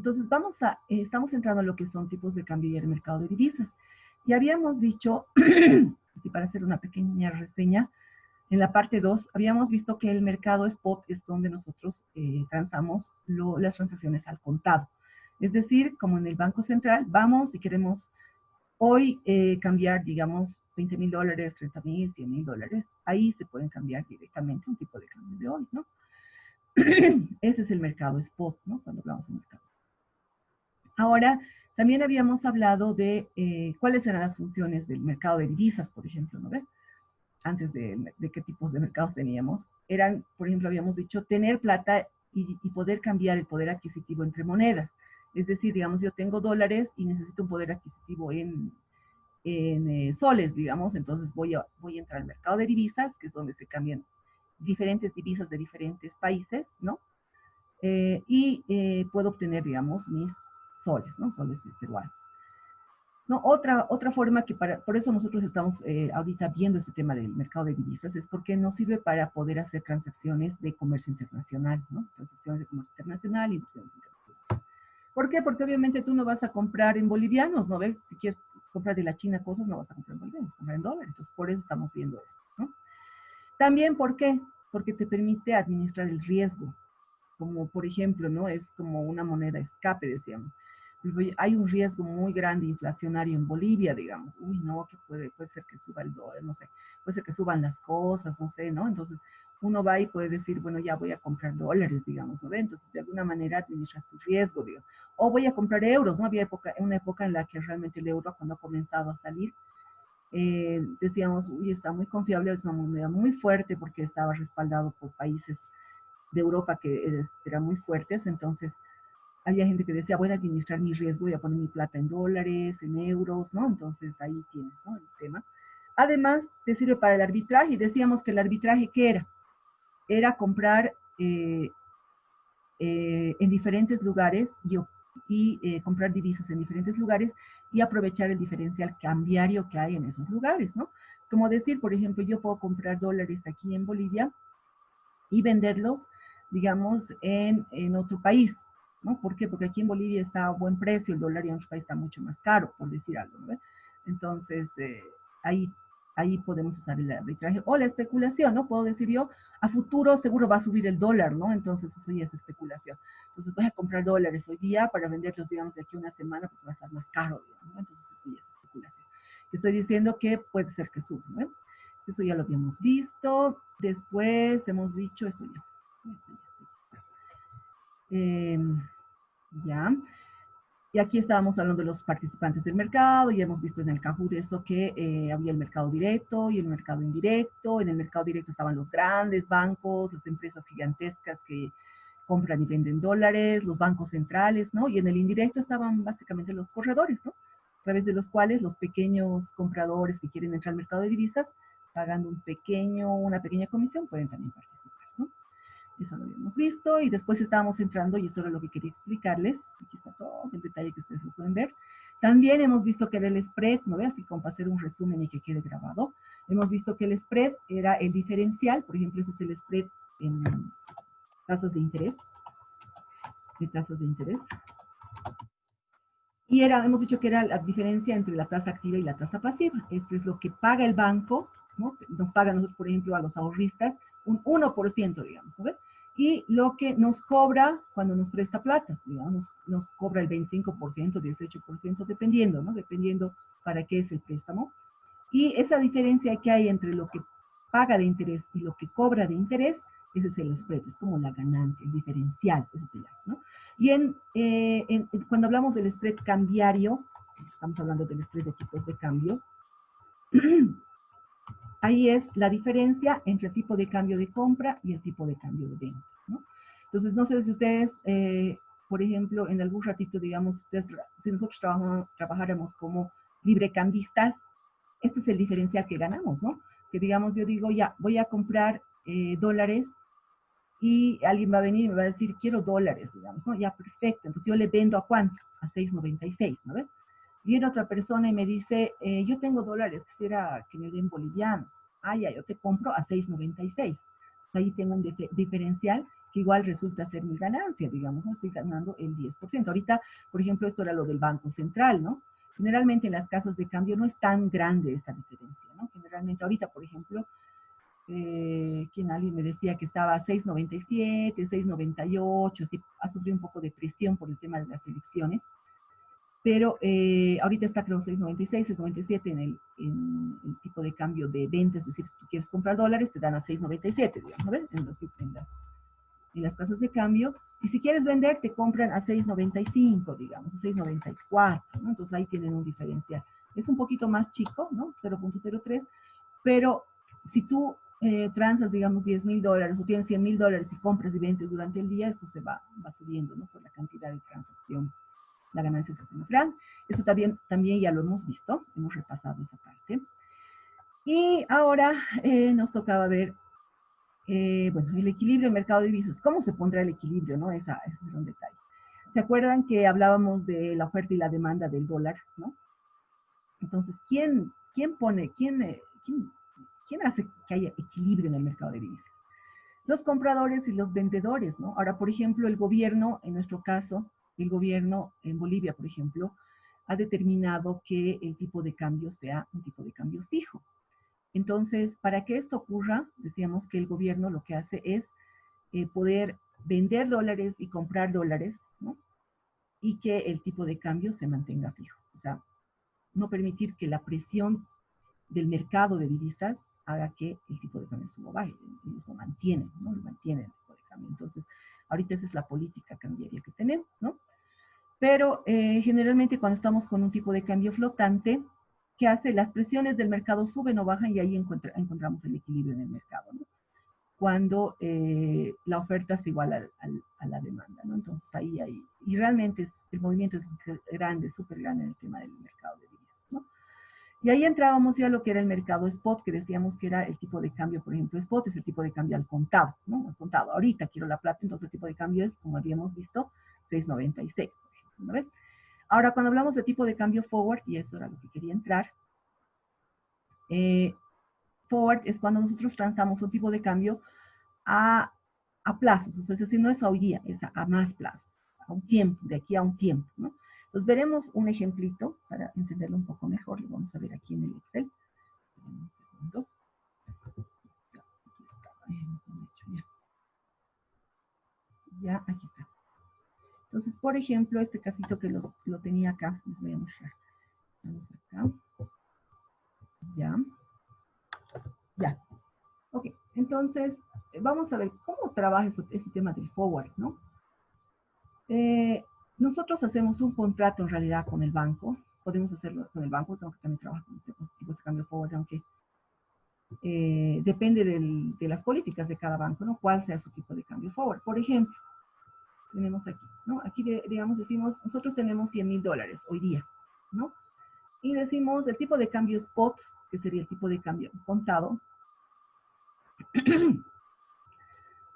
Entonces, estamos entrando a lo que son tipos de cambio y el mercado de divisas. Y habíamos dicho, y para hacer una pequeña reseña, en la parte 2, habíamos visto que el mercado spot es donde nosotros transamos las transacciones al contado. Es decir, como en el Banco Central, vamos y queremos hoy cambiar, digamos, $20,000, $30,000, $100,000. Ahí se pueden cambiar directamente un tipo de cambio de hoy, ¿no? Ese es el mercado spot, ¿no? Cuando hablamos de mercado. Ahora, también habíamos hablado de cuáles eran las funciones del mercado de divisas, por ejemplo, ¿no ve? Antes de qué tipos de mercados teníamos. Eran, por ejemplo, habíamos dicho, tener plata y poder cambiar el poder adquisitivo entre monedas. Es decir, digamos, yo tengo dólares y necesito un poder adquisitivo en soles, digamos, entonces voy a entrar al mercado de divisas, que es donde se cambian diferentes divisas de diferentes países, ¿no? Puedo obtener, digamos, mis soles, ¿no? Soles peruanos. ¿No? Otra forma que por eso nosotros estamos ahorita viendo este tema del mercado de divisas es porque nos sirve para poder hacer transacciones de comercio internacional, ¿no? Transacciones de comercio internacional, inversiones internacionales. ¿Por qué? Porque obviamente tú no vas a comprar en bolivianos, ¿no ves? Si quieres comprar de la China cosas, no vas a comprar en bolivianos, comprar en dólares. Entonces, por eso estamos viendo eso, ¿no? También, ¿por qué? Porque te permite administrar el riesgo. Como, por ejemplo, ¿no? Es como una moneda escape, decíamos. Hay un riesgo muy grande inflacionario en Bolivia, digamos. Uy, no, que puede ser que suba el dólar, no sé. Puede ser que suban las cosas, no sé, ¿no? Entonces, uno va y puede decir, bueno, ya voy a comprar dólares, digamos, ¿no? Entonces, de alguna manera administras tu riesgo, digamos. O voy a comprar euros, ¿no? Había una época en la que realmente el euro, cuando ha comenzado a salir, decíamos, uy, está muy confiable, es una moneda muy fuerte porque estaba respaldado por países de Europa que eran muy fuertes, entonces había gente que decía, voy a administrar mi riesgo, voy a poner mi plata en dólares, en euros, ¿no? Entonces ahí tienes, ¿no? El tema. Además, te sirve para el arbitraje. Decíamos que el arbitraje, ¿qué era? Era comprar en diferentes lugares y comprar divisas en diferentes lugares y aprovechar el diferencial cambiario que hay en esos lugares, ¿no? Como decir, por ejemplo, yo puedo comprar dólares aquí en Bolivia y venderlos, digamos, en otro país, ¿no? ¿Por qué? Porque aquí en Bolivia está a buen precio, el dólar y en otro país está mucho más caro, por decir algo, ¿no? Entonces, ahí podemos usar el arbitraje o la especulación, ¿no? Puedo decir yo, a futuro seguro va a subir el dólar, ¿no? Entonces, eso ya es especulación. Entonces, voy a comprar dólares hoy día para venderlos, digamos, de aquí a una semana porque va a estar más caro, digamos, ¿no? Entonces, eso ya es especulación. Estoy diciendo que puede ser que suba, ¿no? Eso ya lo habíamos visto. Después hemos dicho esto ya. Ya. Y aquí estábamos hablando de los participantes del mercado y hemos visto en el Kahoot eso que había el mercado directo y el mercado indirecto. En el mercado directo estaban los grandes bancos, las empresas gigantescas que compran y venden dólares, los bancos centrales, ¿no? Y en el indirecto estaban básicamente los corredores, ¿no? A través de los cuales los pequeños compradores que quieren entrar al mercado de divisas, pagando una pequeña comisión, pueden también participar, ¿no? Eso lo habíamos visto y después estábamos entrando, y eso era lo que quería explicarles, aquí está todo el detalle que ustedes lo pueden ver. También hemos visto que era el spread, ¿no ve? Así como para hacer un resumen y que quede grabado. Hemos visto que el spread era el diferencial, por ejemplo, ese es el spread en tasas de interés, Y hemos dicho que era la diferencia entre la tasa activa y la tasa pasiva. Esto es lo que paga el banco, ¿no? Nos paga a nosotros, por ejemplo, a los ahorristas, un 1%, digamos, ¿no? Y lo que nos cobra cuando nos presta plata, digamos, nos cobra el 25%, 18%, dependiendo, ¿no? Dependiendo para qué es el préstamo. Y esa diferencia que hay entre lo que paga de interés y lo que cobra de interés, ese es el spread, es como la ganancia, el diferencial, eso se llama, ¿no? Y cuando hablamos del spread cambiario, estamos hablando del spread de tipos de cambio, ahí es la diferencia entre el tipo de cambio de compra y el tipo de cambio de venta, ¿no? Entonces, no sé si ustedes, por ejemplo, en algún ratito, digamos, si nosotros trabajáramos como librecambistas, este es el diferencial que ganamos, ¿no? Que digamos, yo digo, ya, voy a comprar dólares y alguien va a venir y me va a decir, quiero dólares, digamos, ¿no? Ya, perfecto. Entonces yo le vendo a cuánto? A 6.96, ¿no ves? Viene otra persona y me dice, yo tengo dólares, quisiera que me den bolivianos. Ah, ya, yo te compro a 6.96. Ahí tengo un diferencial que igual resulta ser mi ganancia, digamos, ¿no? Estoy ganando el 10%. Ahorita, por ejemplo, esto era lo del Banco Central, ¿no? Generalmente en las casas de cambio no es tan grande esta diferencia, ¿no? Generalmente ahorita, por ejemplo, alguien me decía que estaba a 6.97, 6.98, sí, ha sufrido un poco de presión por el tema de las elecciones, pero ahorita está creo 6.96, 6.97 en el tipo de cambio de venta, es decir, si tú quieres comprar dólares, te dan a 6.97, digamos, ¿no ves? En las casas de cambio, y si quieres vender, te compran a 6.95, digamos, 6.94, ¿no? Entonces ahí tienen un diferencial. Es un poquito más chico, ¿no? 0.03, pero si tú transas, digamos, $10,000 o tienes $100,000 y compras y vendes durante el día, esto se va subiendo, ¿no? Por la cantidad de transacciones. La ganancia se hace más grande. Eso también ya lo hemos visto, hemos repasado esa parte. Y ahora nos tocaba ver, bueno, el equilibrio del mercado de divisas. ¿Cómo se pondrá el equilibrio, no? Ese es un detalle. ¿Se acuerdan que hablábamos de la oferta y la demanda del dólar, no? Entonces, ¿quién hace que haya equilibrio en el mercado de divisas? Los compradores y los vendedores, ¿no? Ahora, por ejemplo, el gobierno, en nuestro caso, el gobierno en Bolivia, por ejemplo, ha determinado que el tipo de cambio sea un tipo de cambio fijo. Entonces, para que esto ocurra, decíamos que el gobierno lo que hace es poder vender dólares y comprar dólares, ¿no? Y que el tipo de cambio se mantenga fijo. O sea, no permitir que la presión del mercado de divisas haga que el tipo de cambio suba o baje, ellos lo mantienen, ¿no? Lo mantienen el tipo de cambio. Entonces, ahorita esa es la política cambiaria que tenemos, ¿no? Pero generalmente cuando estamos con un tipo de cambio flotante, ¿qué hace? Las presiones del mercado suben o bajan y ahí encontramos el equilibrio en el mercado, ¿no? Cuando la oferta es igual a la demanda, ¿no? Entonces ahí, y realmente el movimiento es grande, súper grande en el tema del mercado de divisas, ¿no? Y ahí entrábamos ya a lo que era el mercado spot, que decíamos que era el tipo de cambio, por ejemplo, spot es el tipo de cambio al contado, ¿no? Al contado. Ahorita quiero la plata, entonces el tipo de cambio es, como habíamos visto, 6.96, por ejemplo, ¿no ves? Ahora, cuando hablamos de tipo de cambio forward, y eso era lo que quería entrar, forward es cuando nosotros transamos un tipo de cambio a plazos, o sea, es decir, no es a hoy día, es a más plazos, a un tiempo, de aquí a un tiempo, ¿no? Entonces veremos un ejemplito para entenderlo un poco mejor, lo vamos a ver aquí en el Excel. Un segundo. Ya, aquí está. Entonces, por ejemplo, este casito que lo tenía acá, les voy a mostrar. Vamos acá. Ya. Ya. Ok, entonces, vamos a ver cómo trabaja este tema del forward, ¿no? Nosotros hacemos un contrato en realidad con el banco. Podemos hacerlo con el banco, tengo que también trabajar con tipos de cambio forward, aunque depende de las políticas de cada banco, ¿no? Cuál sea su tipo de cambio forward. Por ejemplo, tenemos aquí, ¿no? Aquí, digamos, decimos, nosotros tenemos $100,000 hoy día, ¿no? Y decimos el tipo de cambio spot, que sería el tipo de cambio contado,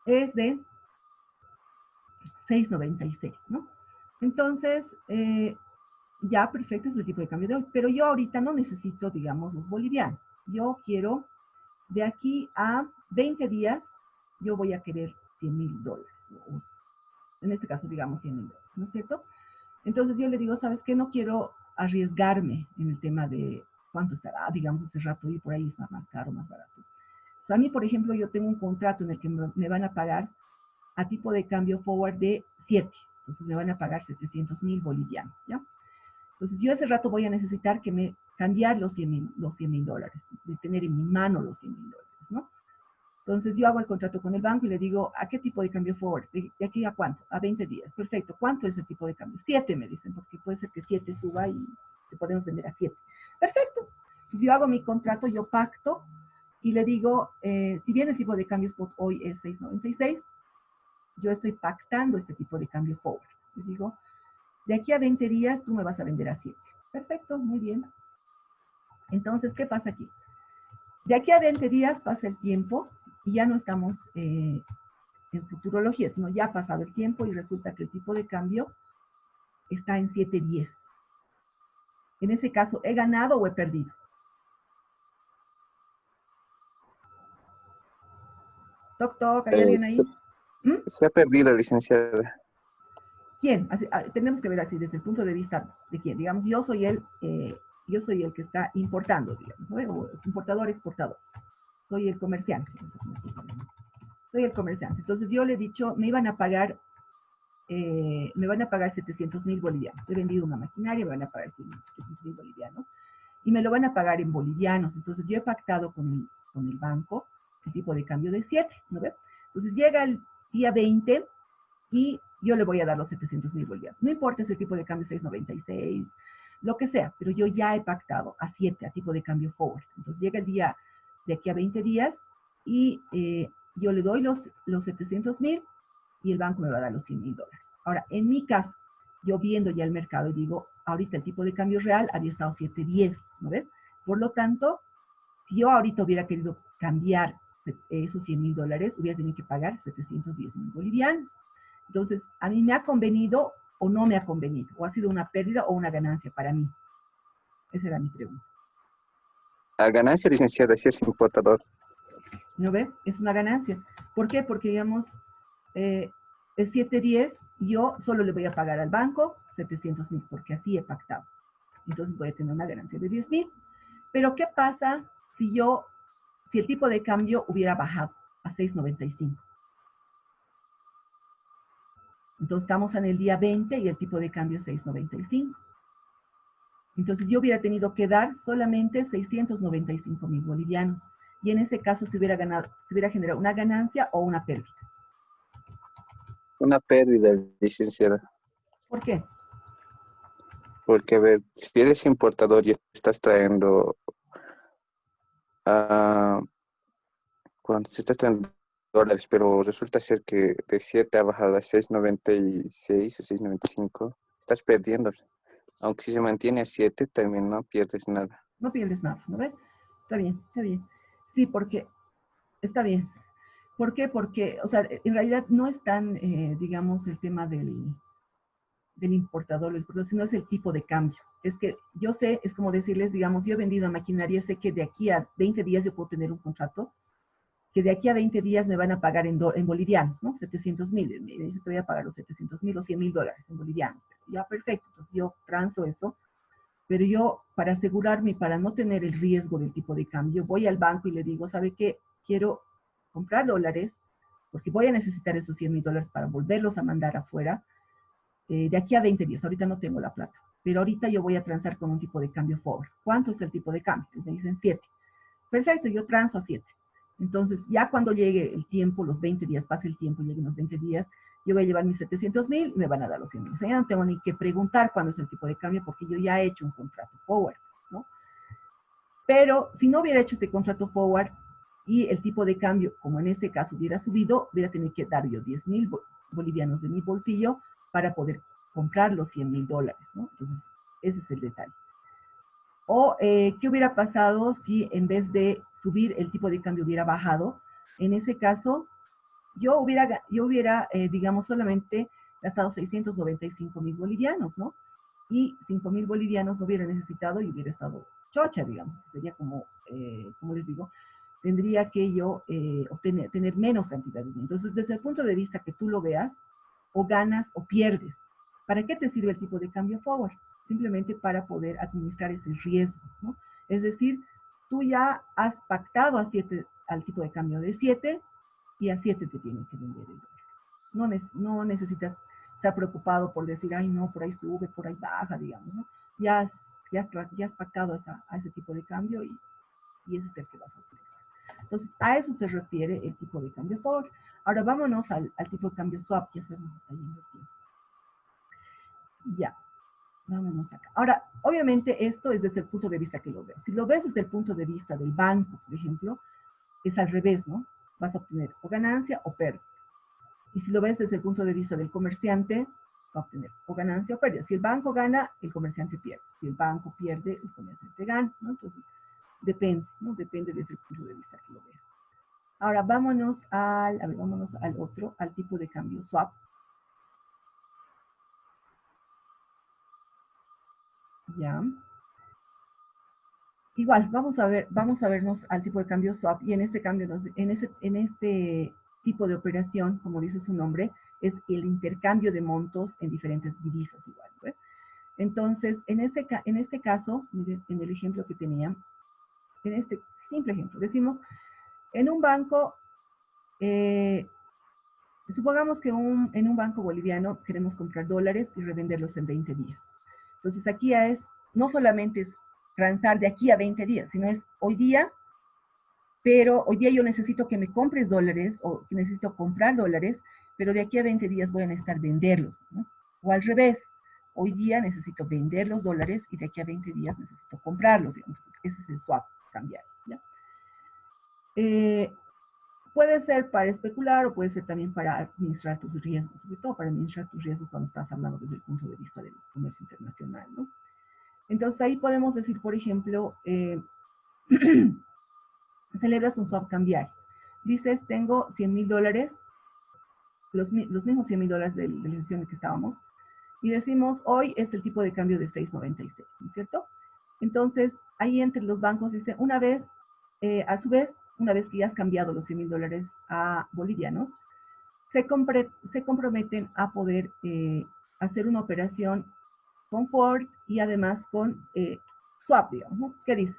es de 6.96, ¿no? Entonces, ya perfecto es el tipo de cambio de hoy, pero yo ahorita no necesito, digamos, los bolivianos. Yo quiero, de aquí a 20 días, yo voy a querer $100,000, en este caso, digamos, $100,000, ¿no es cierto? Entonces yo le digo, ¿sabes qué? No quiero arriesgarme en el tema de cuánto estará, digamos, ese rato y por ahí es más caro, más barato. O sea, a mí, por ejemplo, yo tengo un contrato en el que me van a pagar a tipo de cambio forward de 7. Entonces me van a pagar 700,000 bolivianos, ¿ya? Entonces yo ese rato voy a necesitar cambiar los 100,000 dólares, de tener en mi mano los 100,000 dólares, ¿no? Entonces yo hago el contrato con el banco y le digo, ¿a qué tipo de cambio forward? ¿De aquí a cuánto? A 20 días. Perfecto. ¿Cuánto es el tipo de cambio? 7, me dicen, porque puede ser que 7 suba y te podemos vender a 7. Perfecto. Entonces yo hago mi contrato, yo pacto y le digo, si bien el tipo de cambio spot hoy es 6.96, yo estoy pactando este tipo de cambio forward. Le digo, de aquí a 20 días tú me vas a vender a 7. Perfecto, muy bien. Entonces, ¿qué pasa aquí? De aquí a 20 días pasa el tiempo y ya no estamos en futurología, sino ya ha pasado el tiempo y resulta que el tipo de cambio está en 7.10. En ese caso, ¿he ganado o he perdido? Toc, toc, ¿hay alguien ahí? ¿Mm? Se ha perdido, licenciada. ¿Quién? Tenemos que ver así desde el punto de vista de quién. Digamos, yo soy el que está importando, digamos, ¿no? O importador, exportador. Soy el comerciante. Soy el comerciante. Entonces yo le he dicho, me van a pagar 700.000 bolivianos. He vendido una maquinaria, me van a pagar 700.000 bolivianos. Y me lo van a pagar en bolivianos. Entonces yo he pactado con el banco el tipo de cambio de 7, ¿no ve? Entonces llega el día 20 y yo le voy a dar los 700.000 bolivianos. No importa si el tipo de cambio es 6.96, lo que sea, pero yo ya he pactado a 7, a tipo de cambio forward. Entonces llega el día de aquí a 20 días y yo le doy los 700.000 y el banco me va a dar los 100.000 dólares. Ahora, en mi caso, yo viendo ya el mercado y digo, ahorita el tipo de cambio real había estado 7.10, ¿no ves? Por lo tanto, si yo ahorita hubiera querido cambiar esos 100.000 dólares, hubiera tenido que pagar 710.000 bolivianos. Entonces, ¿a mí me ha convenido o no me ha convenido? ¿O ha sido una pérdida o una ganancia para mí? Esa era mi pregunta. La ganancia, licenciada, si es importador. ¿No ve? Es una ganancia. ¿Por qué? Porque, digamos, es 710 y yo solo le voy a pagar al banco 700.000, porque así he pactado. Entonces voy a tener una ganancia de 10.000. Pero, ¿qué pasa si el tipo de cambio hubiera bajado a 6.95? Entonces estamos en el día 20 y el tipo de cambio es 6.95. Entonces yo hubiera tenido que dar solamente 695.000 bolivianos. Y en ese caso se hubiera generado una ganancia o una pérdida. Una pérdida, licenciada. ¿Por qué? Porque, a ver, si eres importador y estás trayendo, ah, cuando se estás trayendo dólares, pero resulta ser que de 7 ha bajado a 6.96 o 6.95, estás perdiendo. Aunque si se mantiene a 7, también no pierdes nada. No pierdes nada, ¿no ves? Está bien, está bien. Sí, porque está bien. ¿Por qué? Porque, o sea, en realidad no es tan, digamos, el tema del importador, sino es el tipo de cambio. Es que yo sé, es como decirles, digamos, yo he vendido maquinaria, sé que de aquí a 20 días yo puedo tener un contrato, que de aquí a 20 días me van a pagar en bolivianos, ¿no? 700.000, me dice, te voy a pagar los 700.000 o 100.000 dólares en bolivianos. Ya, perfecto, entonces yo transo eso, pero yo, para asegurarme, para no tener el riesgo del tipo de cambio, voy al banco y le digo, ¿sabe qué? Quiero comprar dólares, porque voy a necesitar esos 100.000 dólares para volverlos a mandar afuera, de aquí a 20 días. Ahorita no tengo la plata, pero ahorita yo voy a transar con un tipo de cambio forward. ¿Cuánto es el tipo de cambio? Me dicen 7. Perfecto, yo transo a 7. Entonces, ya cuando llegue el tiempo, los 20 días, pase el tiempo, lleguen los 20 días, yo voy a llevar mis 700.000 y me van a dar los 100.000. O sea, ya no tengo ni que preguntar cuándo es el tipo de cambio porque yo ya he hecho un contrato forward, ¿no? Pero si no hubiera hecho este contrato forward y el tipo de cambio, como en este caso hubiera subido, hubiera tenido que dar yo 10.000 bolivianos de mi bolsillo para poder comprar los 100.000 dólares, ¿no? Entonces, ese es el detalle. O, ¿qué hubiera pasado si en vez de subir el tipo de cambio hubiera bajado? En ese caso, yo hubiera digamos, solamente gastado 695.000 bolivianos, ¿no? Y 5.000 bolivianos no hubiera necesitado y hubiera estado chocha, digamos. Sería como les digo, tendría que yo tener menos cantidad de dinero. Entonces, desde el punto de vista que tú lo veas, o ganas o pierdes. ¿Para qué te sirve el tipo de cambio forward? Simplemente para poder administrar ese riesgo, ¿no? Es decir, tú ya has pactado al tipo de cambio de 7 y a 7 te tienen que vender el dólar. No necesitas estar preocupado por decir, ay, no, por ahí sube, por ahí baja, digamos, ¿no? Ya has pactado a ese tipo de cambio y ese es el que vas a utilizar. Entonces, a eso se refiere el tipo de cambio forward. Ahora vámonos al tipo de cambio swap, que se nos está yendo el tiempo. Ya, vámonos acá. Ahora, obviamente esto es desde el punto de vista que lo ves. Si lo ves desde el punto de vista del banco, por ejemplo, es al revés, ¿no? Vas a obtener o ganancia o pérdida. Y si lo ves desde el punto de vista del comerciante, va a obtener o ganancia o pérdida. Si el banco gana, el comerciante pierde. Si el banco pierde, el comerciante gana, ¿no? Entonces, depende, ¿no? Depende desde el punto de vista que lo veas. Ahora, vámonos al otro, al tipo de cambio swap. Ya. Igual, vamos a vernos al tipo de cambio swap y en este cambio, tipo de operación, como dice su nombre, es el intercambio de montos en diferentes divisas igual, ¿ve? Entonces, en este caso, miren, en el ejemplo que tenía, en este simple ejemplo, decimos, en un banco, supongamos que en un banco boliviano queremos comprar dólares y revenderlos en 20 días. Entonces, aquí ya es, no solamente es transar de aquí a 20 días, sino es hoy día, pero hoy día yo necesito que me compres dólares o necesito comprar dólares, pero de aquí a 20 días voy a necesitar venderlos, ¿no? O al revés, hoy día necesito vender los dólares y de aquí a 20 días necesito comprarlos. Entonces, ese es el swap cambiario, ¿ya? Puede ser para especular o puede ser también para administrar tus riesgos, sobre todo para administrar tus riesgos cuando estás hablando desde el punto de vista del comercio internacional, ¿no? Entonces ahí podemos decir, por ejemplo, celebras un swap cambiario. Dices, tengo $100,000, los mismos $100,000 de la sesión en que estábamos, y decimos, hoy es el tipo de cambio de 6.96, ¿no es cierto? Entonces, ahí entre los bancos dice, una vez, a su vez, una vez que ya has cambiado los $100,000 a bolivianos, se comprometen a poder hacer una operación con Ford y además con swap, digamos, ¿no? ¿Qué dices?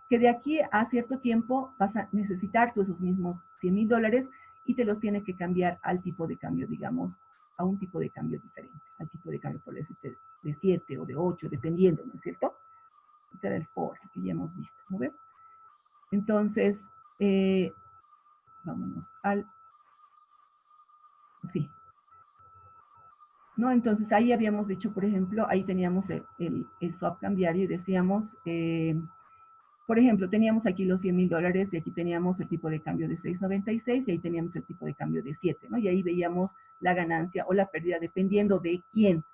Que de aquí a cierto tiempo vas a necesitar tú esos mismos $100,000 y te los tiene que cambiar al tipo de cambio, digamos, a un tipo de cambio diferente, al tipo de cambio, por decirte, de 7 o de 8, dependiendo, ¿no es cierto? Este era el Ford que ya hemos visto, ¿no ve? Entonces, vámonos al... Sí, ¿no? Entonces ahí habíamos dicho, por ejemplo, ahí teníamos el swap cambiario y decíamos, por ejemplo, teníamos aquí los $100,000 y aquí teníamos el tipo de cambio de 6.96 y ahí teníamos el tipo de cambio de 7, ¿no? Y ahí veíamos la ganancia o la pérdida dependiendo de quién.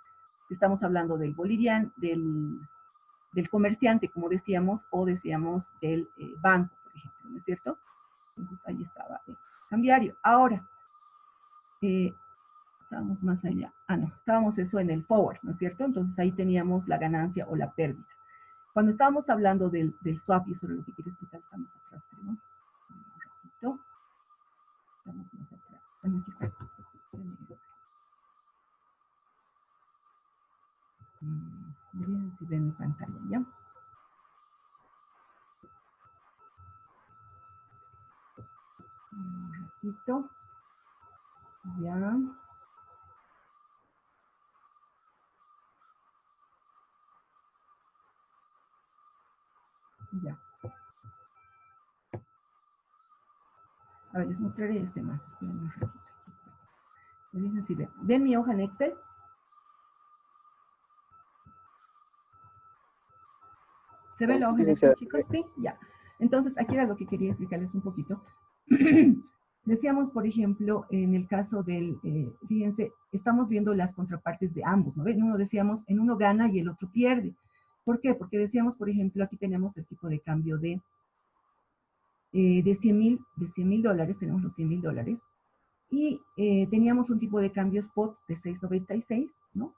Estamos hablando del boliviano, del comerciante, como decíamos, o decíamos del banco, por ejemplo, ¿no es cierto? Entonces ahí estaba el cambiario. Ahora, estábamos más allá. No, estábamos eso en el forward, ¿no es cierto? Entonces ahí teníamos la ganancia o la pérdida. Cuando estábamos hablando del swap, y eso es lo que quiero explicar, estamos atrás, creo. Un ratito. Estamos más atrás. Miren si ven mi pantalla, ¿ya? Un ratito. Ya. Ya. A ver, les mostraré este más. Esperen un ratito. Me dicen si ven. ¿Ven mi hoja en Excel? ¿Se ve la hoja en Excel, chicos? Sí, ya. Entonces, aquí era lo que quería explicarles un poquito. Decíamos, por ejemplo, en el caso del, fíjense, estamos viendo las contrapartes de ambos, ¿no? En uno decíamos, en uno gana y el otro pierde. ¿Por qué? Porque decíamos, por ejemplo, aquí tenemos el tipo de cambio de 100,000 dólares, tenemos los $100,000, y teníamos un tipo de cambio spot de 6.96, ¿no?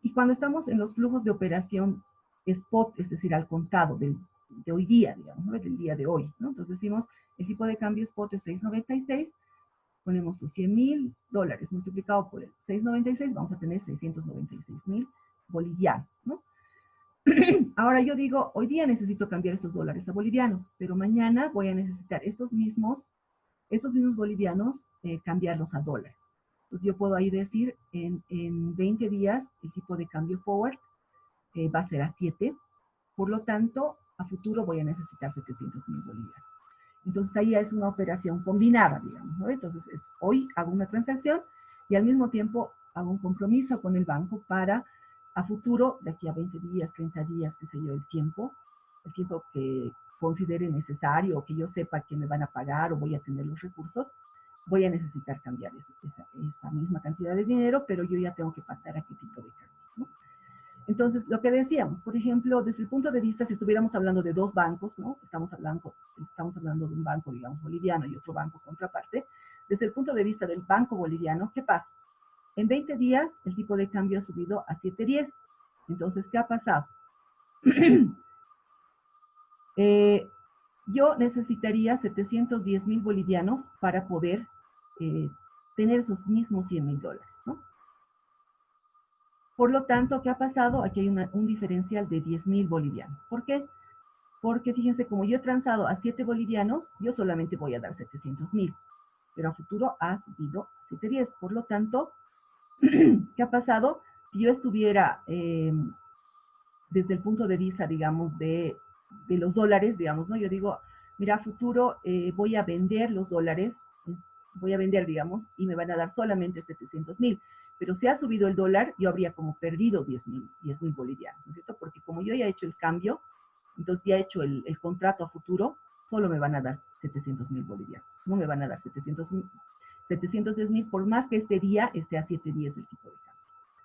Y cuando estamos en los flujos de operación spot, es decir, al contado de hoy día, digamos, ¿no? Del día de hoy, ¿no? Entonces decimos, el tipo de cambio spot es 6.96, ponemos los $100,000 multiplicado por el 6.96, vamos a tener 696,000 bolivianos, ¿no? Ahora yo digo, hoy día necesito cambiar esos dólares a bolivianos, pero mañana voy a necesitar estos mismos bolivianos, cambiarlos a dólares. Entonces yo puedo ahí decir, en 20 días el tipo de cambio forward va a ser a 7, por lo tanto, a futuro voy a necesitar 700,000 bolivianos. Entonces ahí es una operación combinada, digamos, ¿no? Entonces hoy hago una transacción y al mismo tiempo hago un compromiso con el banco para a futuro, de aquí a 20 días, 30 días, qué sé yo, el tiempo que considere necesario o que yo sepa que me van a pagar o voy a tener los recursos, voy a necesitar cambiar esa misma cantidad de dinero, pero yo ya tengo que pactar a qué tipo de cambio, ¿no? Entonces, lo que decíamos, por ejemplo, desde el punto de vista, si estuviéramos hablando de dos bancos, ¿no? Estamos hablando de un banco, digamos, boliviano y otro banco contraparte. Desde el punto de vista del banco boliviano, ¿qué pasa? En 20 días, el tipo de cambio ha subido a 7.10. Entonces, ¿qué ha pasado? Yo necesitaría 710,000 bolivianos para poder tener esos mismos 100.000 dólares, ¿no? Por lo tanto, ¿qué ha pasado? Aquí hay un diferencial de 10.000 bolivianos. ¿Por qué? Porque fíjense, como yo he transado a 7 bolivianos, yo solamente voy a dar 700.000, pero a futuro ha subido a 710. Por lo tanto, ¿qué ha pasado? Si yo estuviera desde el punto de vista, digamos, de los dólares, digamos, ¿no? Yo digo, mira, a futuro voy a vender los dólares, voy a vender, digamos, y me van a dar solamente 700.000. Pero si ha subido el dólar, yo habría como perdido 10.000 bolivianos, ¿no es cierto? Porque como yo ya he hecho el cambio, entonces ya he hecho el contrato a futuro, solo me van a dar 700.000 bolivianos. No me van a dar 710.000, por más que este día esté a 7.10 el tipo de cambio.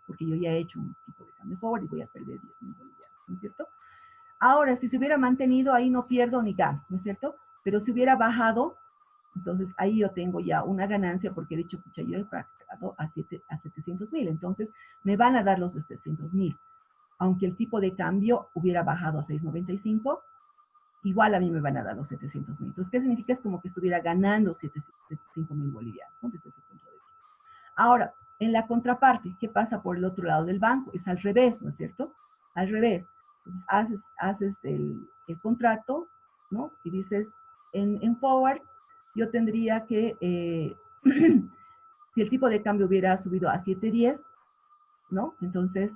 Porque yo ya he hecho un tipo de cambio forward y voy a perder 10.000 bolivianos, ¿no es cierto? Ahora, si se hubiera mantenido, ahí no pierdo ni gano, ¿no es cierto? Pero si hubiera bajado, entonces ahí yo tengo ya una ganancia porque he dicho, pucha, yo he practicado a 700.000, entonces me van a dar los 700.000. Aunque el tipo de cambio hubiera bajado a 6.95, igual a mí me van a dar los 700.000. Entonces, ¿qué significa? Es como que estuviera ganando 75.000 bolivianos, ¿no? Desde ese punto de vista. Ahora, en la contraparte, ¿qué pasa por el otro lado del banco? Es al revés, ¿no es cierto? Al revés. Entonces, haces el contrato, ¿no? Y dices, en forward, yo tendría que, si el tipo de cambio hubiera subido a 7.10, ¿no? Entonces,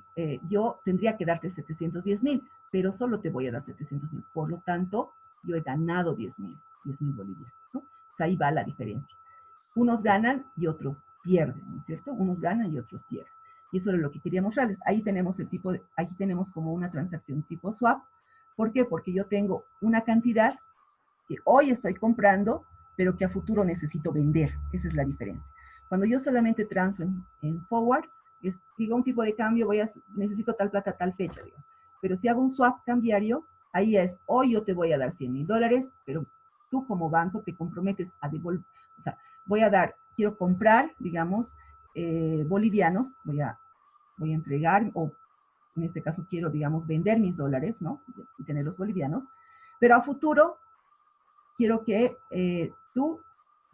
yo tendría que darte 710.000, pero solo te voy a dar 700.000. Por lo tanto, yo he ganado 10.000 bolivianos, ¿no? Pues ahí va la diferencia. Unos ganan y otros pierden, ¿no es cierto? Unos ganan y otros pierden. Y eso es lo que quería mostrarles. Ahí tenemos aquí tenemos como una transacción tipo swap. ¿Por qué? Porque yo tengo una cantidad que hoy estoy comprando, pero que a futuro necesito vender. Esa es la diferencia. Cuando yo solamente transo en forward, digo un tipo de cambio, necesito tal plata, tal fecha, digo. Pero si hago un swap cambiario, ahí es, hoy yo te voy a dar 100.000 dólares, pero tú como banco te comprometes a devolver, o sea, quiero comprar, digamos, bolivianos, voy a entregar, o en este caso quiero, digamos, vender mis dólares, ¿no? Y tener los bolivianos, pero a futuro quiero que tú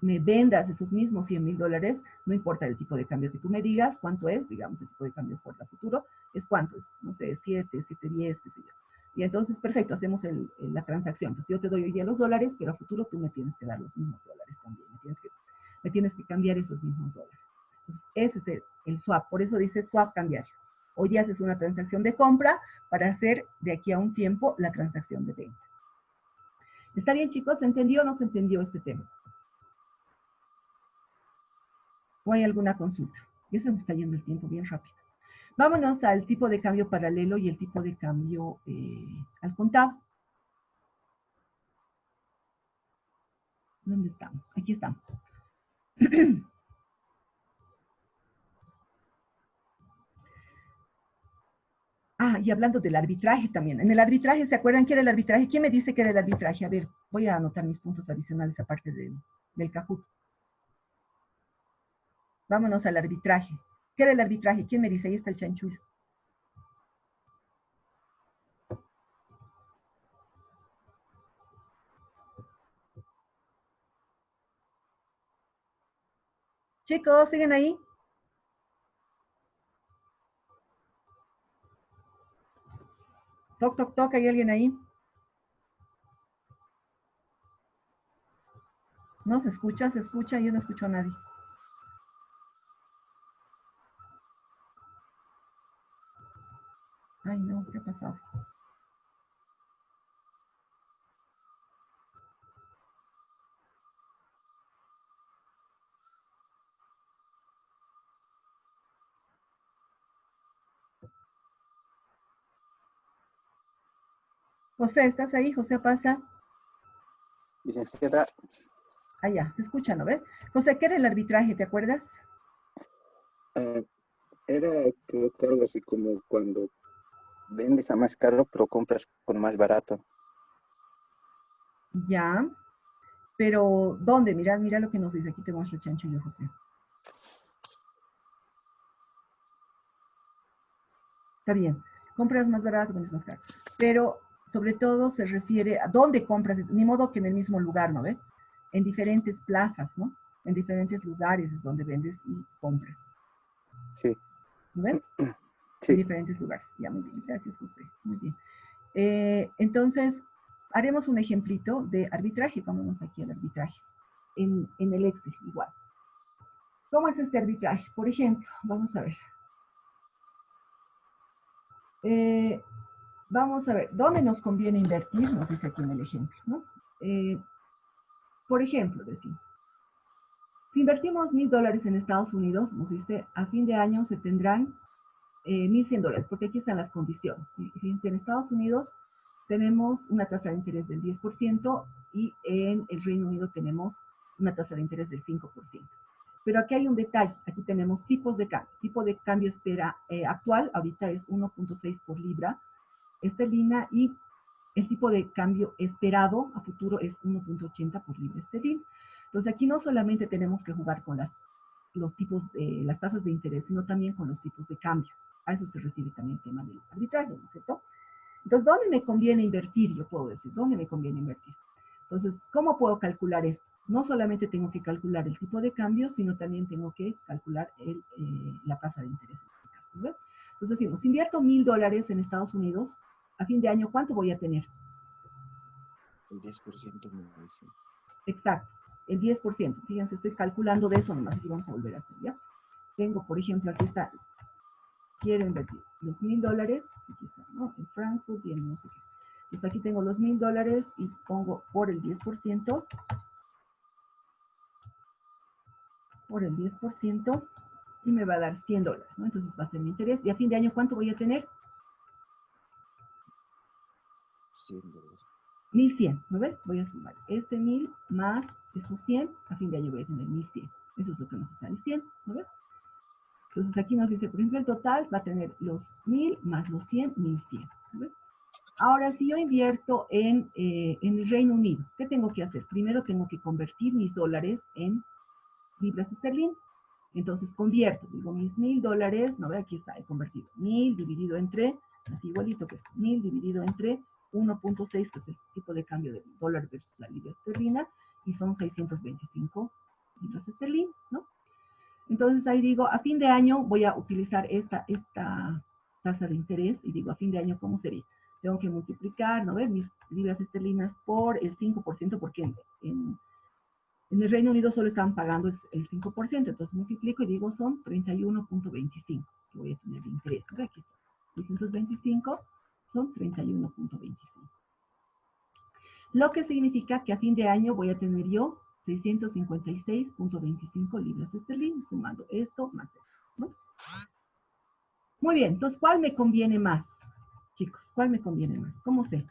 me vendas esos mismos 100.000 dólares, no importa el tipo de cambio que tú me digas, cuánto es, digamos, el tipo de cambio por el futuro, es cuánto es, no sé, 7, 7.10, qué sé yo. Y entonces, perfecto, hacemos la transacción. Entonces, yo te doy hoy día los dólares, pero a futuro tú me tienes que dar los mismos dólares también. Me tienes que cambiar esos mismos dólares. Entonces, ese es el swap. Por eso dice swap cambiario. Hoy haces una transacción de compra para hacer de aquí a un tiempo la transacción de venta. ¿Está bien, chicos? ¿Se entendió o no se entendió este tema? ¿O hay alguna consulta? Ya se nos está yendo el tiempo bien rápido. Vámonos al tipo de cambio paralelo y el tipo de cambio al contado. ¿Dónde estamos? Aquí estamos. Y hablando del arbitraje también. En el arbitraje, ¿se acuerdan qué era el arbitraje? ¿Quién me dice que era el arbitraje? A ver, voy a anotar mis puntos adicionales aparte del Kahoot. Vámonos al arbitraje. ¿Qué era el arbitraje? ¿Quién me dice? Ahí está el chanchullo. Chicos, ¿siguen ahí? Toc, toc, toc, ¿hay alguien ahí? No, se escucha, yo no escucho a nadie. Ay, no, ¿qué ha pasado? José, ¿estás ahí? José, pasa. Licenciada. Ya, se escucha, ¿no ves? José, ¿qué era el arbitraje? ¿Te acuerdas? Era, creo que algo así como cuando vendes a más caro, pero compras con más barato. Ya, pero ¿dónde? Mira lo que nos dice. Aquí te muestro chanchullo, José. Está bien, compras más barato, vendes más caro. Pero sobre todo se refiere a dónde compras, ni modo que en el mismo lugar, ¿no ves? En diferentes plazas, ¿no? En diferentes lugares es donde vendes y compras. Sí, ¿No ven? En sí. diferentes lugares. Ya, muy bien. Gracias, José. Muy bien. Entonces, haremos un ejemplito de arbitraje. Vámonos aquí al arbitraje. En el Excel, igual. ¿Cómo es este arbitraje? Por ejemplo, vamos a ver. Vamos a ver, ¿dónde nos conviene invertir? Nos dice aquí en el ejemplo, ¿no? Por ejemplo, decimos, si invertimos $1,000 en Estados Unidos, nos dice, a fin de año se tendrán $1,100, porque aquí están las condiciones. Fíjense, en Estados Unidos tenemos una tasa de interés del 10% y en el Reino Unido tenemos una tasa de interés del 5%. Pero aquí hay un detalle, aquí tenemos tipos de cambio. Tipo de cambio actual, ahorita es 1.6 por libra esterlina y el tipo de cambio esperado a futuro es 1.80 por libra esterlina. Entonces aquí no solamente tenemos que jugar con los tipos de las tasas de interés, sino también con los tipos de cambio. A eso se refiere también el tema del arbitraje, ¿no es cierto? Entonces, ¿dónde me conviene invertir? Yo puedo decir, ¿dónde me conviene invertir? Entonces, ¿cómo puedo calcular esto? No solamente tengo que calcular el tipo de cambio, sino también tengo que calcular la tasa de interés en este caso, ¿no? Entonces decimos, invierto $1,000 en Estados Unidos, a fin de año, ¿cuánto voy a tener? El 10% me dice. Exacto, el 10%. Fíjense, estoy calculando de eso nomás y vamos a volver a hacer, ¿ya? Tengo, por ejemplo, aquí está, quiero invertir los $1,000, aquí está, ¿no? En Frankfurt y en no sé qué. Entonces aquí tengo los $1,000 y pongo por el 10%, y me va a dar $100, ¿no? Entonces va a ser mi interés. Y a fin de año, ¿cuánto voy a tener? $100. 1,100, ¿no ves? Voy a sumar este 1,000 más esos 100, a fin de año voy a tener 1,100. Eso es lo que nos está diciendo, ¿no ves? Entonces aquí nos dice, por ejemplo, el total va a tener los 1,000 más los 100, 1,100, ¿no ves? Ahora, si yo invierto en el Reino Unido, ¿qué tengo que hacer? Primero tengo que convertir mis dólares en libras esterlinas. Entonces convierto, digo mis $1,000, no ve, aquí está, he convertido 1,000 dividido entre, así igualito que esto, 1,000 dividido entre 1.6, que es el tipo de cambio del dólar versus la libra esterlina, y son 625 libras esterlinas, ¿no? Entonces ahí digo, a fin de año voy a utilizar esta tasa de interés, y digo, a fin de año, ¿cómo sería? Tengo que multiplicar, ¿no ves? Mis libras esterlinas por el 5%, porque en el Reino Unido solo están pagando el 5%, entonces multiplico y digo son 31.25 que voy a tener de interés. ¿No? Aquí está. 625 son 31.25. Lo que significa que a fin de año voy a tener yo 656.25 libras esterlinas, sumando esto más esto. ¿No? Muy bien, entonces, ¿cuál me conviene más? Chicos, ¿cuál me conviene más? ¿Cómo sé?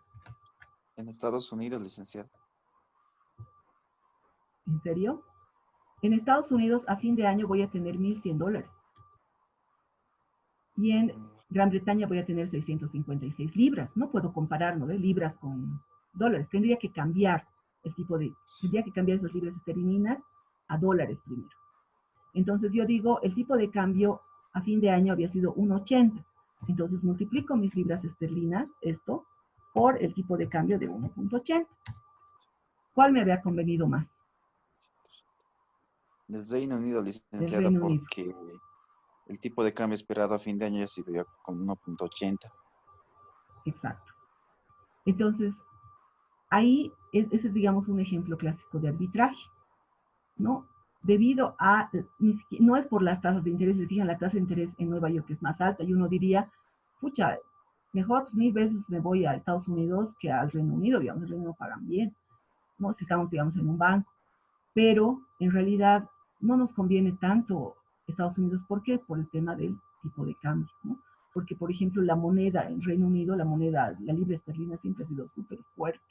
En Estados Unidos, licenciado. ¿En serio? En Estados Unidos a fin de año voy a tener $1,100. Y en Gran Bretaña voy a tener 656 libras. No puedo comparar, ¿no? Libras con dólares. Tendría que cambiar tendría que cambiar esas libras esterlinas a dólares primero. Entonces yo digo, el tipo de cambio a fin de año había sido 1.80. Entonces multiplico mis libras esterlinas, esto, por el tipo de cambio de 1.80. ¿Cuál me había convenido más? Del Reino Unido, Del licenciada, Reino Unido. porque el tipo de cambio esperado a fin de año ya ha sido ya con 1.80. Exacto. Entonces, ahí, ese es, digamos, un ejemplo clásico de arbitraje, ¿no? Debido a, no es por las tasas de interés, se fijan, la tasa de interés en Nueva York es más alta y uno diría, pucha, mejor 1,000 veces me voy a Estados Unidos que al Reino Unido, digamos, el Reino Unido pagan bien, ¿no? Si estamos, digamos, en un banco. Pero en realidad no nos conviene tanto Estados Unidos. ¿Por qué? Por el tema del tipo de cambio, ¿no? Porque, por ejemplo, la moneda en Reino Unido, la libra esterlina siempre ha sido súper fuerte,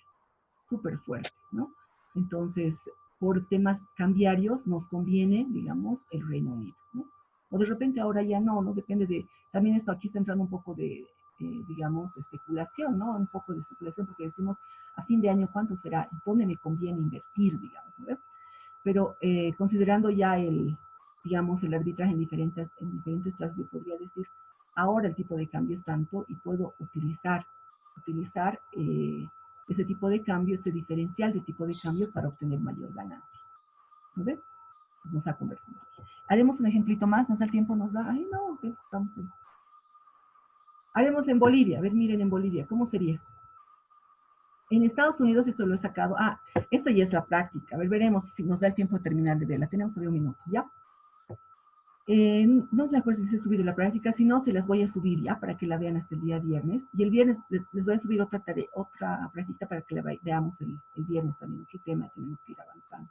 ¿no? Entonces, por temas cambiarios nos conviene, digamos, el Reino Unido, ¿no? O de repente ahora ya no, ¿no? Depende de, también esto aquí está entrando un poco de, digamos, especulación, ¿no? Un poco de especulación porque decimos, a fin de año, ¿cuánto será? ¿Dónde me conviene invertir, digamos, ¿no? Pero considerando ya digamos, el arbitraje en diferentes clases, yo podría decir, ahora el tipo de cambio es tanto y puedo utilizar ese tipo de cambio, ese diferencial de tipo de cambio para obtener mayor ganancia. ¿No ves? nos ha convertido. Haremos un ejemplito más, ¿nos da el tiempo? ¿Nos da? Ay, no, pues estamos en... Haremos en Bolivia, a ver, miren en Bolivia, ¿cómo sería? En Estados Unidos esto lo he sacado. Ah, esto ya es la práctica. A ver, veremos si nos da el tiempo de terminar de verla. Tenemos todavía un minuto, ¿ya? No me acuerdo si se subir la práctica, si no, se las voy a subir ya para que la vean hasta el día viernes. Y el viernes les voy a subir otra tarea, otra práctica para que la veamos el viernes también, otro tema que tenemos que ir avanzando.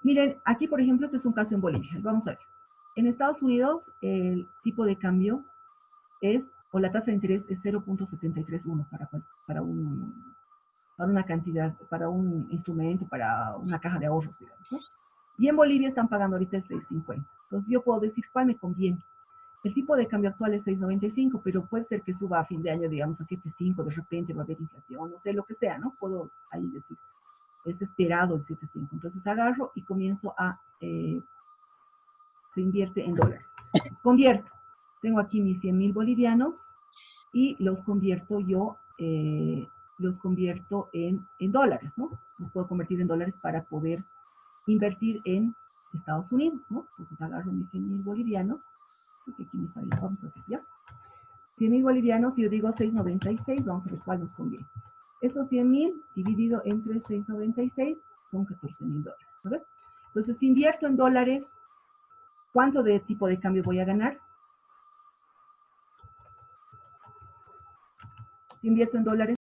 Miren, aquí por ejemplo, este es un caso en Bolivia. Vamos a ver. En Estados Unidos, el tipo de cambio es, o la tasa de interés es 0.731 para una cantidad, para un instrumento, para una caja de ahorros, digamos, ¿no? Y en Bolivia están pagando ahorita el 6.50. Entonces yo puedo decir cuál me conviene. El tipo de cambio actual es 6.95, pero puede ser que suba a fin de año, digamos, a 7.5, de repente va a haber inflación, no sé, lo que sea, ¿no? Puedo ahí decir, es esperado el 7.5. Entonces agarro y comienzo a, se invierte en dólares. Los convierto. Tengo aquí mis 100.000 bolivianos y los convierto yo, los convierto en dólares, ¿no? Los puedo convertir en dólares para poder invertir en Estados Unidos, ¿no? Entonces agarro mis 100.000 bolivianos, porque aquí me sale, vamos a hacer ya. 100.000 bolivianos, y yo digo 6.96, vamos a ver cuál nos conviene. Estos 100.000 dividido entre 6.96 son 14.000 dólares, ¿verdad? Entonces, si invierto en dólares, ¿cuánto de tipo de cambio voy a ganar? Si invierto en dólares,